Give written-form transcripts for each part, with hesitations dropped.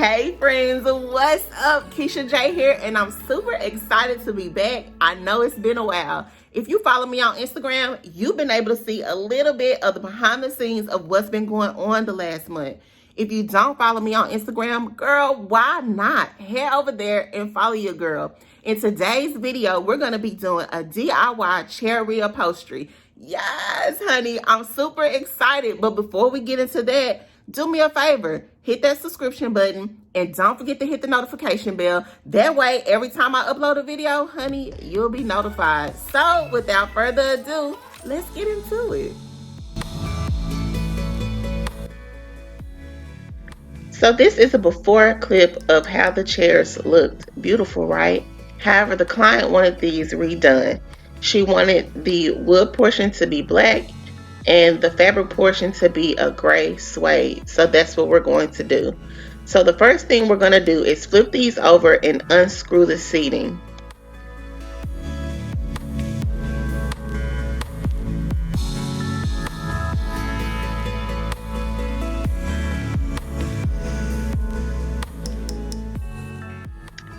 Hey friends, what's up? Kissha J here, and I'm super excited to be back. I know it's been a while. If you follow me on Instagram, you've been able to see a little bit of the behind the scenes of what's been going on the last month. If you don't follow me on Instagram, girl, why not? Head over there and follow your girl. In today's video, we're going to be doing a DIY chair reupholstery. Yes, honey, I'm super excited. But before we get into that, do me a favor, hit that subscription button and don't forget to hit the notification bell. That way, every time I upload a video, honey, you'll be notified. So without further ado, let's get into it. So this is a before clip of how the chairs looked. Beautiful, right? However, the client wanted these redone. She wanted the wood portion to be black and the fabric portion to be a gray suede. So that's what we're going to do. So the first thing we're going to do is flip these over and unscrew the seating.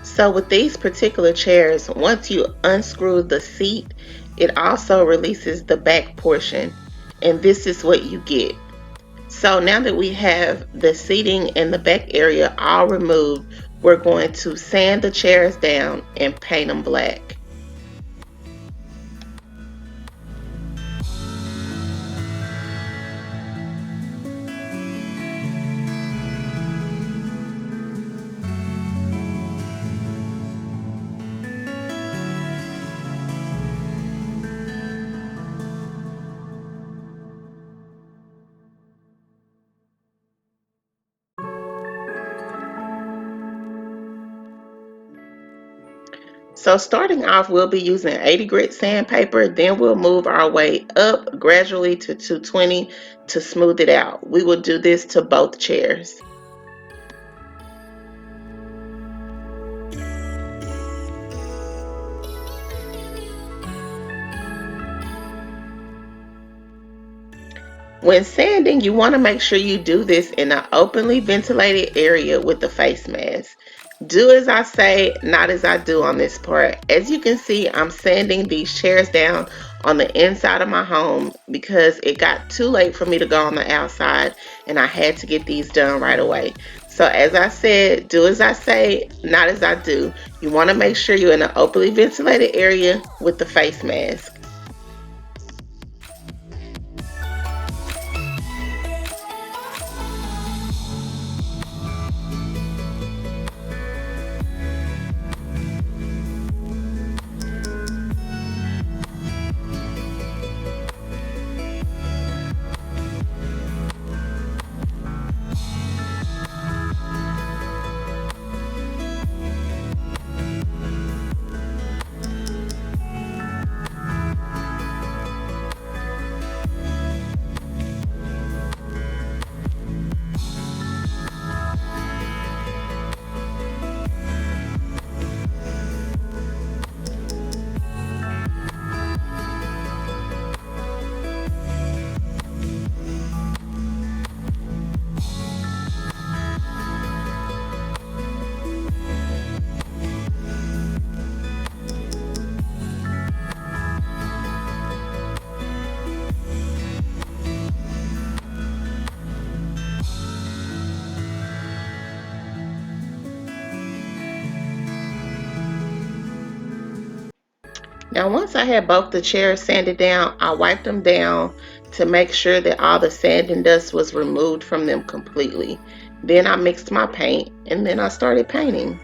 So with these particular chairs, once you unscrew the seat, it also releases the back portion, and this is what you get. So now that we have the seating and the back area all removed, we're going to sand the chairs down and paint them black. So starting off, we'll be using 80 grit sandpaper, then we'll move our way up gradually to 220 to smooth it out. We will do this to both chairs. When sanding, you want to make sure you do this in an openly ventilated area with the face mask. Do as I say, not as I do on this part. As you can see, I'm sanding these chairs down on the inside of my home because it got too late for me to go on the outside and I had to get these done right away. So as I said, do as I say, not as I do. You want to make sure you're in an openly ventilated area with the face mask. Now once I had both the chairs sanded down, I wiped them down to make sure that all the sand and dust was removed from them completely. Then I mixed my paint and then I started painting.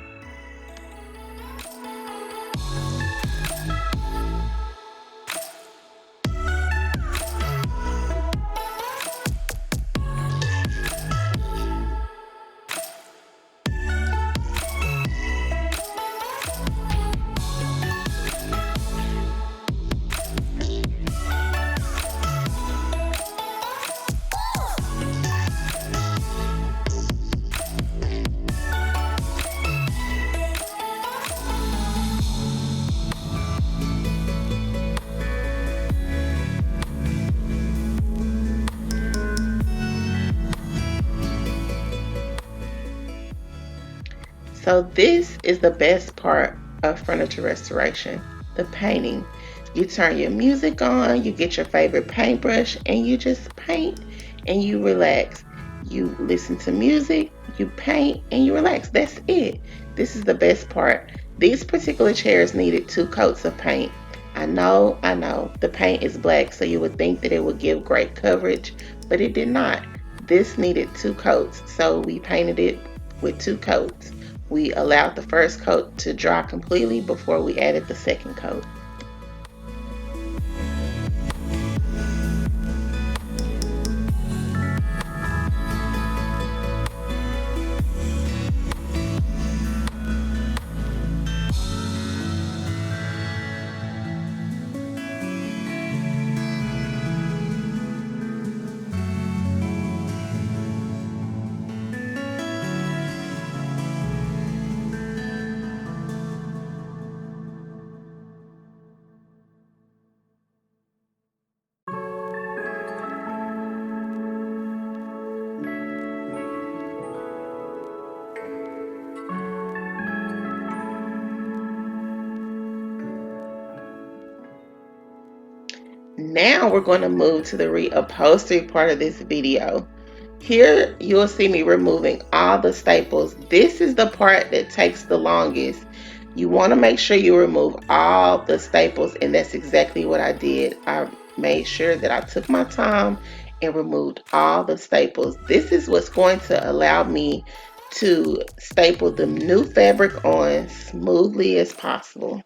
So this is the best part of furniture restoration, the painting. You turn your music on, you get your favorite paintbrush, and you just paint and you relax. You listen to music, you paint, and you relax. That's it. This is the best part. These particular chairs needed 2 coats of paint. I know. The paint is black, so you would think that it would give great coverage, but it did not. This needed 2 coats, so we painted it with 2 coats. We allowed the first coat to dry completely before we added the second coat. Now we're going to move to the reupholstery part of this video. Here you'll see me removing all the staples. This is the part that takes the longest. You want to make sure you remove all the staples, and that's exactly what I did. I made sure that I took my time and removed all the staples. This is what's going to allow me to staple the new fabric on smoothly as possible.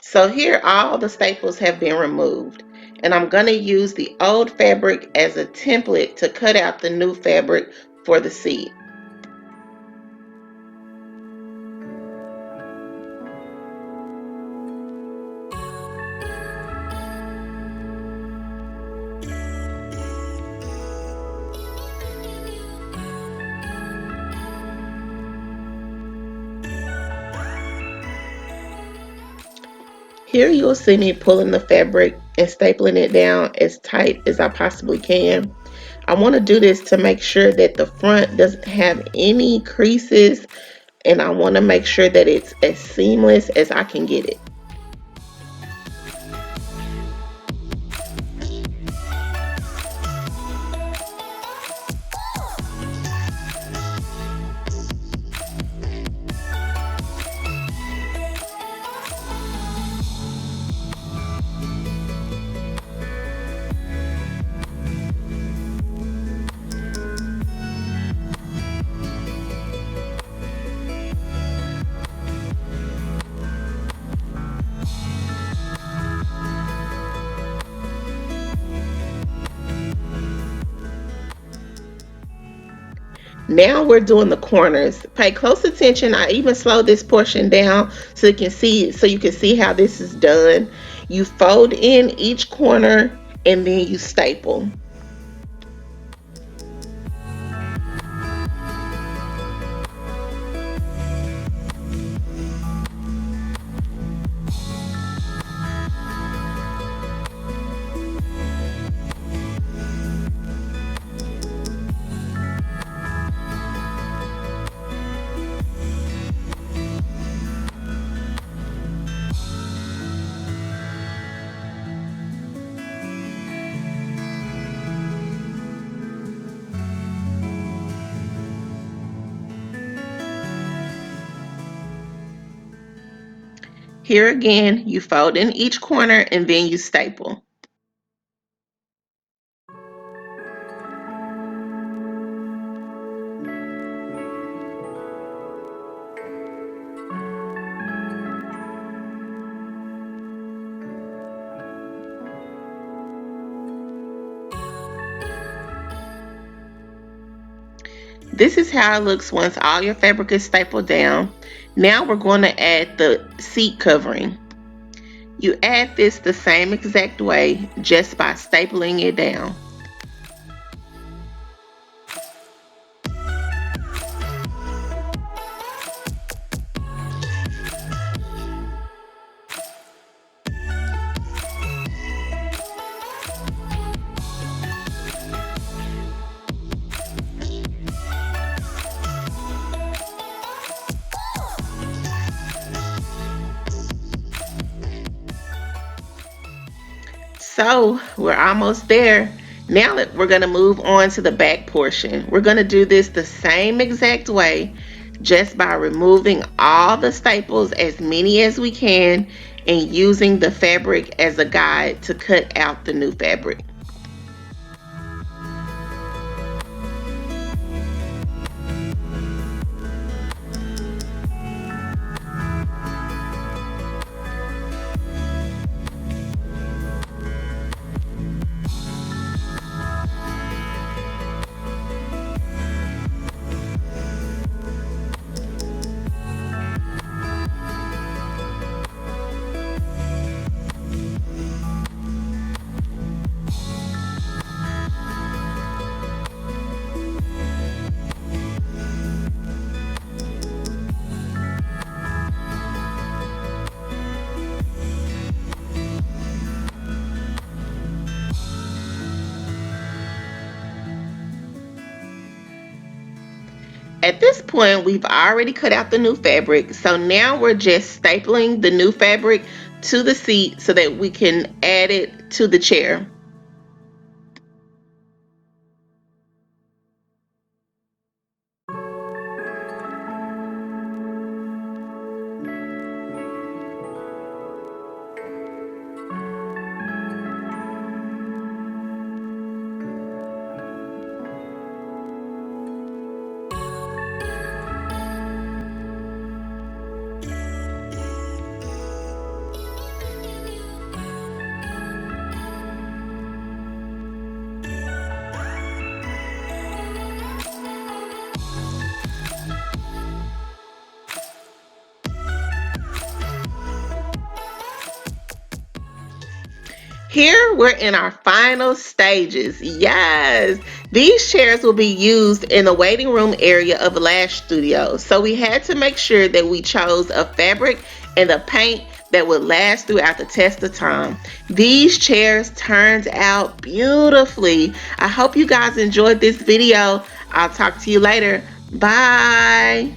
So here all the staples have been removed, and I'm going to use the old fabric as a template to cut out the new fabric for the seat. Here you'll see me pulling the fabric and stapling it down as tight as I possibly can. I want to do this to make sure that the front doesn't have any creases, and I want to make sure that it's as seamless as I can get it. Now we're doing the corners. Pay close attention. I even slowed this portion down so you can see how this is done. You fold in each corner and then you staple. Here again, you fold in each corner and then you staple. This is how it looks once all your fabric is stapled down. Now we're going to add the seat covering. You add this the same exact way, just by stapling it down. So we're almost there. Now we're going to move on to the back portion. We're going to do this the same exact way, just by removing all the staples, as many as we can, and using the fabric as a guide to cut out the new fabric. At this point, we've already cut out the new fabric, so now we're just stapling the new fabric to the seat so that we can add it to the chair. Here we're in our final stages. Yes, these chairs will be used in the waiting room area of Lash Studio. So we had to make sure that we chose a fabric and a paint that would last throughout the test of time. These chairs turned out beautifully. I hope you guys enjoyed this video. I'll talk to you later. Bye.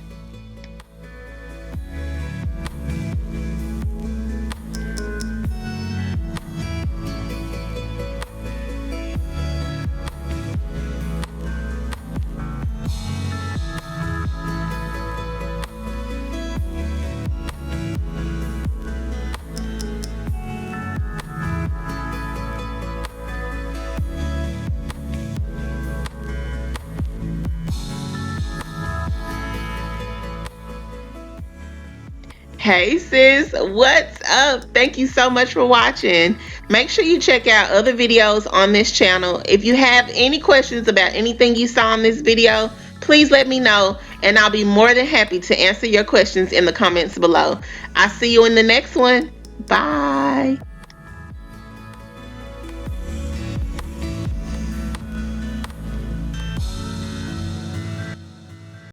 Hey sis, what's up? Thank you so much for watching. Make sure you check out other videos on this channel. If you have any questions about anything you saw in this video, please let me know and I'll be more than happy to answer your questions in the comments below. I'll see you in the next one. Bye.